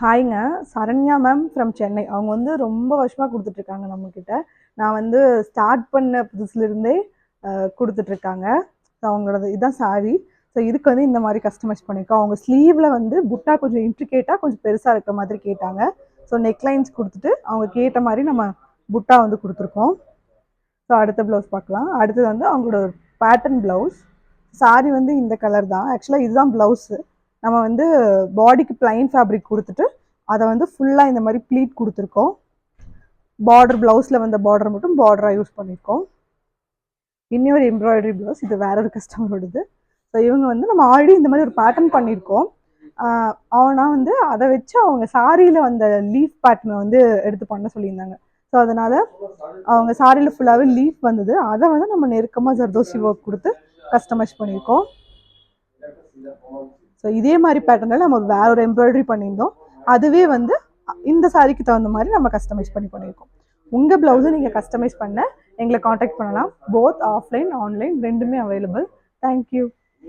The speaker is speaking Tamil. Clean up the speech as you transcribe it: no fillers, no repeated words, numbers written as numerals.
ஹாய்ங்க. Saranya ma'am from Chennai. அவங்க வந்து ரொம்ப வருஷமா குடுத்துட்டுருக்காங்க நம்மகிட்ட. நான் வந்து ஸ்டார்ட் பண்ண புதுசுலேருந்தே குடுத்துட்ருக்காங்க. ஸோ அவங்களோடது இதான் சாரி. ஸோ இதுக்கு வந்து இந்த மாரி கஸ்டமைஸ் பண்ணியிருக்கோம். அவங்க ஸ்லீவ்ல வந்து புட்டா கொஞ்சம் இன்ட்ரிகேட்டா கொஞ்சம் பெருசா இருக்கிற மாதிரி கேட்டாங்க. ஸோ நெக் லைன்ஸ் குடுத்துட்டு, அவங்க கேட்ட மாரி நம்ம புட்டா வந்து குடுத்துருக்கோம். ஸோ அடுத்த ப்ளவுஸ் பார்க்கலாம். அடுத்தது வந்து அவங்களோட பேட்டர்ன் ப்ளவுஸ். சாரி வந்து இந்த கலர் தான். ஆக்சுவலா இதுதான் ப்ளவுஸு. நம்ம வந்து பாடிக்கு பிளைன் ஃபேப்ரிக் குடுத்துட்டு, அத வந்து ஃபுல்லா இந்த மாரி ப்ளீட் குடுத்துருக்கோம். பார்டர் ப்ளவுஸ்ல வந்த பார்டர் மட்டும் பார்டரா யூஸ் பண்ணியிருக்கோம். இன்னொரு எம்ப்ராய்டரி ப்ளவுஸ். இது வேற ஒரு கஸ்டமரோடது. ஸோ இவங்க வந்து நம்ம ஆல்ரெடி இந்த மாரி ஒரு பேட்டர்ன் பண்ணியிருக்கோம். ஆனா வந்து அத வச்சு அவங்க சாரியில வந்த லீஃப் பேட்டர்ன வந்து எடுத்து பண்ண சொல்லியிருந்தாங்க. ஸோ அதனால அவங்க சாரியில ஃபுல்லாவே லீஃப் வந்தது. அத வந்து நம்ம நெருக்கமா ஜர்தோசி ஒர்க் குடுத்து கஸ்டமைஸ் பண்ணியிருக்கோம். ஸோ இதே மாதிரி பேட்டர்னில் நம்ம வேற ஒரு எம்ப்ராய்டரி பண்ணியிருந்தோம். அதுவே வந்து இந்த சாரிக்கு தகுந்த மாதிரி நம்ம கஸ்டமைஸ் பண்ணியிருக்கோம். உங்கள் ப்ளவுஸை நீங்கள் கஸ்டமைஸ் பண்ண எங்களை காண்டாக்ட் பண்ணலாம். போத் ஆஃப்லைன் ஆன்லைன் ரெண்டுமே அவைலபிள். தேங்க்யூ.